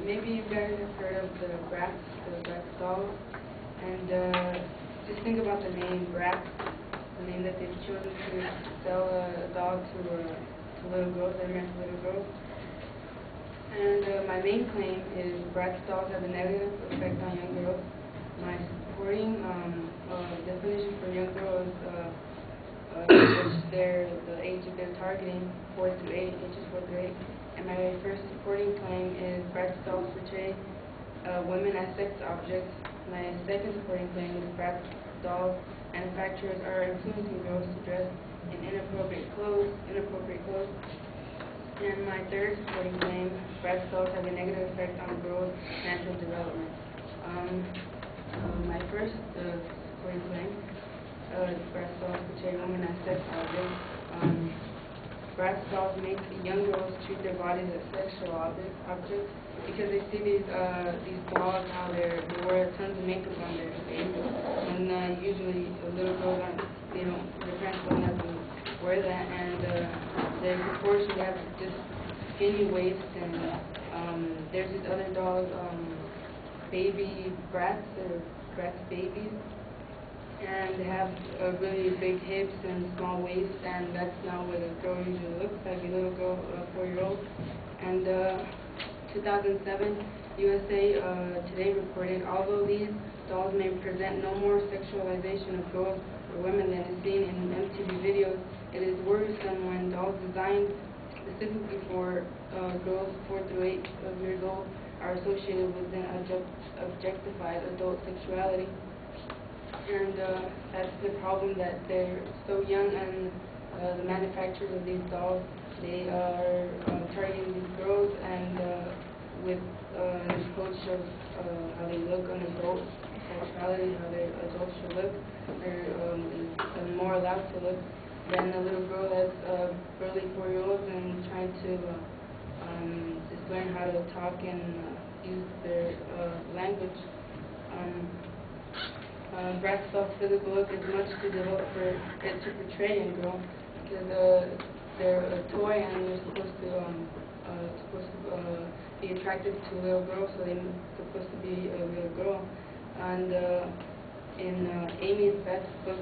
Maybe you guys have heard of the Bratz dolls, and just think about the name Bratz, the name that they've chosen to sell a doll to little girls, they're meant for little girls. And my main claim is Bratz dolls have a negative effect on young girls. My supporting definition for young girls, which the age that they're targeting, 4 through 8, ages 4 through 8. And my first supporting claim is Bratz dolls portray women as sex objects. My second supporting claim is Bratz dolls manufacturers are influencing girls to dress in inappropriate clothes. And my third supporting claim, Bratz dolls have a negative effect on girls' natural development. My first supporting claim, Bratz dolls portray women as sex objects. Bratz dolls make the young girls treat their bodies as sexual objects because they see these dolls, how they wear tons of makeup on their face, and usually little girls their parents don't let them wear that, and their proportions have just skinny waists, and there's these other dolls, baby Bratz or Bratz babies, and they have really big hips and small waist, and that's not what a girl usually looks like, a little girl, 4-year-old. And 2007, USA Today reported, although these dolls may present no more sexualization of girls or women than is seen in MTV videos, it is worrisome when dolls designed specifically for girls 4 through 8 years old are associated with an objectified adult sexuality. And that's the problem, that they're so young, and the manufacturers of these dolls, they are targeting these girls, and with an approach of how they look on adult sexuality, how their adults should look, they're more allowed to look than a little girl that's barely 4-year-old and trying to just learn how to talk and use their language. Bratz doll's physical look is much too developed for it to portray a girl, because they're a toy and they're supposed to be attractive to little girls, so they're supposed to be a little girl. And in Amy Beck's book,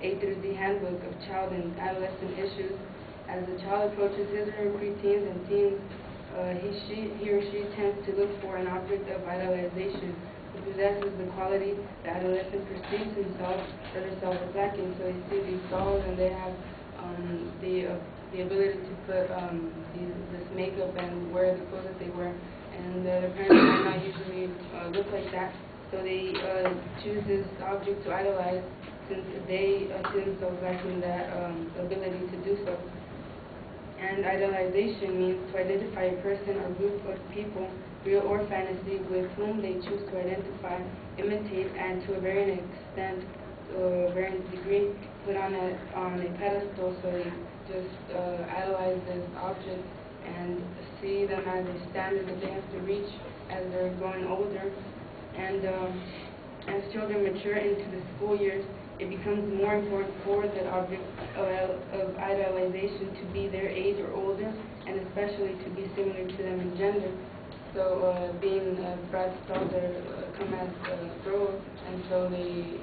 A through Z Handbook of Child and Adolescent Issues, as the child approaches his or her preteens and teens, he or she tends to look for an object of idolization who possesses the quality the adolescent perceives himself or herself as lacking. So they see these dolls, and they have the ability to put this makeup and wear the clothes that they wear, and their parents might not usually look like that, so they choose this object to idolize, since they see themselves lacking that ability to do so. And idolization means to identify a person or group of people, real or fantasy, with whom they choose to identify, imitate, and to a varying extent, varying degree, put on a pedestal. So they just idolize this object and see them as a standard that they have to reach as they're growing older. And as children mature into the school years, it becomes more important for the object of idolization to be their age or older, and especially to be similar to them in gender. So being Bratz dolls come as girls, and so they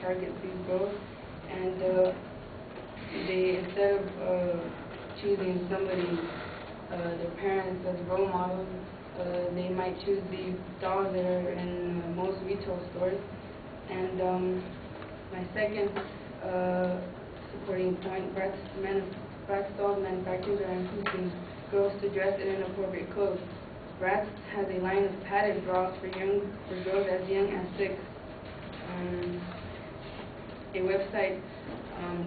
target these girls, and they, instead of choosing somebody, their parents as role models, they might choose these dolls that are in most retail stores. And my second supporting point, Bratz dolls manufacturers are influencing girls to dress in inappropriate clothes. Bratz has a line of padded bras for girls as young as 6. A website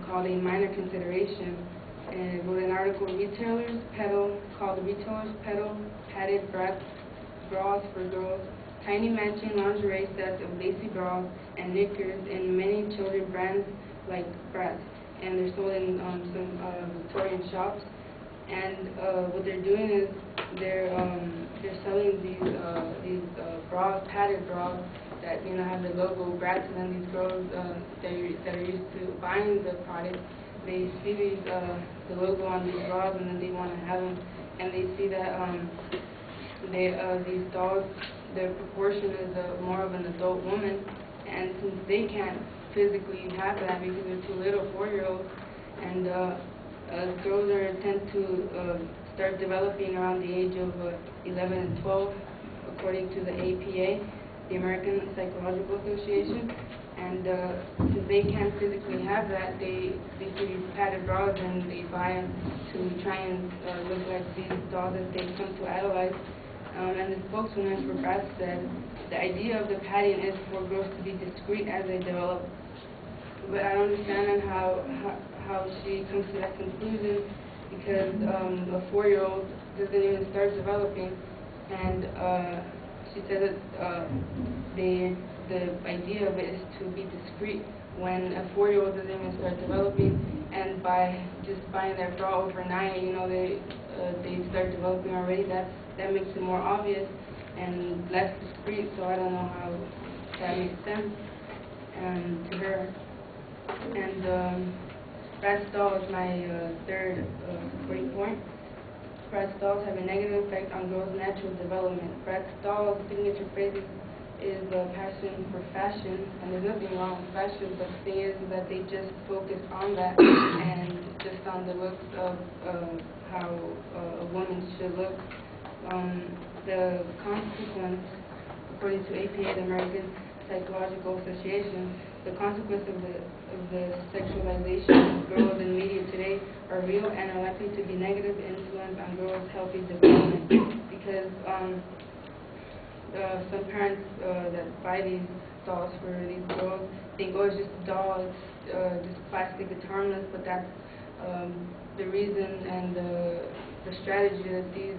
called A Minor Consideration wrote an article, Retailers peddle padded bras for girls, tiny matching lingerie sets of lacy bras and knickers in many children brands like Bratz, and they're sold in some Victorian shops. And what they're doing is they're selling these bras, padded bras, that have the logo Bratz, and then these girls that are used to buying the product, they see the logo on these bras, and then they want to have them, and they see that these dolls, their proportion is more of an adult woman, and since they can't physically have that because they're too little, 4-year-olds, and girls tend to start developing around the age of 11 and 12, according to the APA, the American Psychological Association. And since they can't physically have that, they see these padded bras and they buy them to try and look like these dolls that they come to idolize. And the spokeswoman for Bratz said the idea of the padding is for girls to be discreet as they develop. But I don't understand how she comes to that conclusion, because a 4-year-old doesn't even start developing, and she said that the idea of it is to be discreet when a 4-year-old doesn't even start developing, and by just buying their bra overnight, they start developing already. That makes it more obvious and less discreet. So I don't know how that makes sense to her. And Bratz dolls is my third supporting point. Bratz dolls have a negative effect on girls' natural development. Bratz dolls' signature phrase is passion for fashion, and there's nothing wrong with fashion, but the thing is that they just focus on that and just on the looks of how a woman should look. The consequence, according to APA, the American Psychological Association, the consequence of the sexualization of girls in media today are real and are likely to be negative influence on girls' healthy development, because some parents that buy these dolls for these girls think, oh, it's just a doll, it's just plastic, it's harmless, but that's the reason and the strategy that these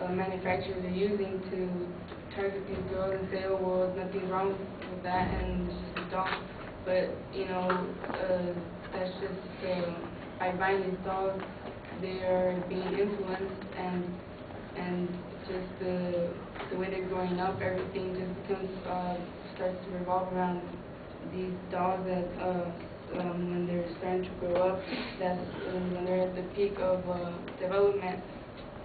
manufacturers are using to target these girls and say, oh, well, nothing wrong with that, and it's just a doll. But, that's just, by buying these dolls, they are being influenced, and just the way they're growing up, everything just becomes, starts to revolve around these dolls that, when they're starting to grow up, that's when they're at the peak of development.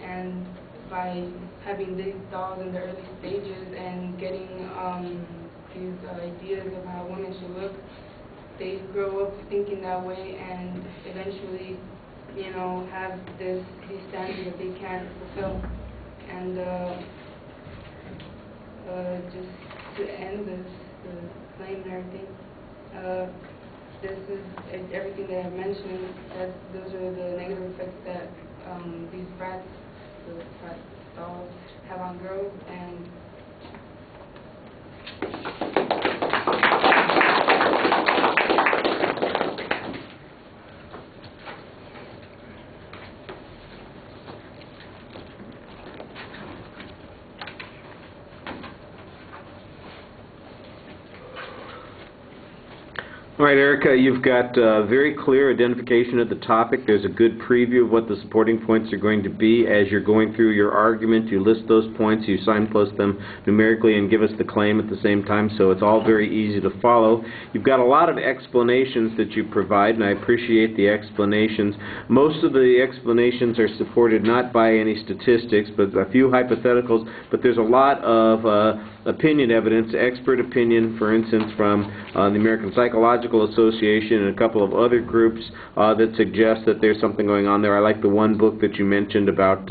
And by having these dolls in the early stages and getting these ideas of how women should look, they grow up thinking that way, and eventually, have these standards that they can't fulfill. And just to end this claim and everything, this is everything that I've mentioned. Those are the negative effects that these Bratz dolls have on girls. And all right, Erika, you've got very clear identification of the topic. There's a good preview of what the supporting points are going to be. As you're going through your argument, you list those points, you signpost them numerically, and give us the claim at the same time, so it's all very easy to follow. You've got a lot of explanations that you provide, and I appreciate the explanations. Most of the explanations are supported not by any statistics, but a few hypotheticals, but there's a lot of opinion evidence, expert opinion, for instance, from the American Psychological Association and a couple of other groups that suggest that there's something going on there. I like the one book that you mentioned about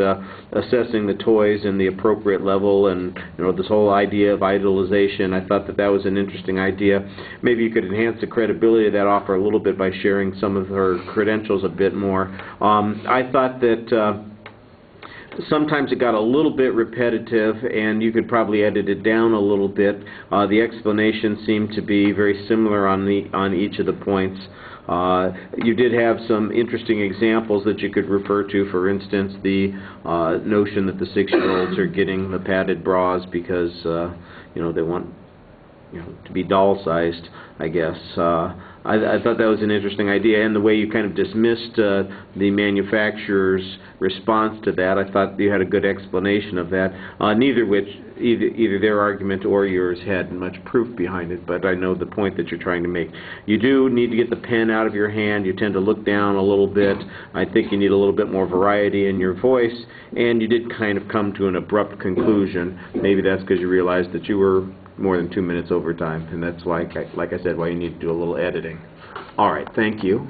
assessing the toys and the appropriate level, and this whole idea of idolization. I thought that was an interesting idea. Maybe you could enhance the credibility of that offer a little bit by sharing some of her credentials a bit more. I thought that sometimes it got a little bit repetitive, and you could probably edit it down a little bit. The explanations seemed to be very similar on each of the points. You did have some interesting examples that you could refer to. For instance, the notion that the 6-year-olds are getting the padded bras because they want to be doll-sized, I guess. I thought that was an interesting idea, and the way you kind of dismissed the manufacturer's response to that, I thought you had a good explanation of that. Either their argument or yours had much proof behind it, but I know the point that you're trying to make. You do need to get the pen out of your hand. You tend to look down a little bit. I think you need a little bit more variety in your voice, and you did kind of come to an abrupt conclusion. Maybe that's because you realized that you were more than 2 minutes over time, and that's why, like I said, why you need to do a little editing. All right, thank you.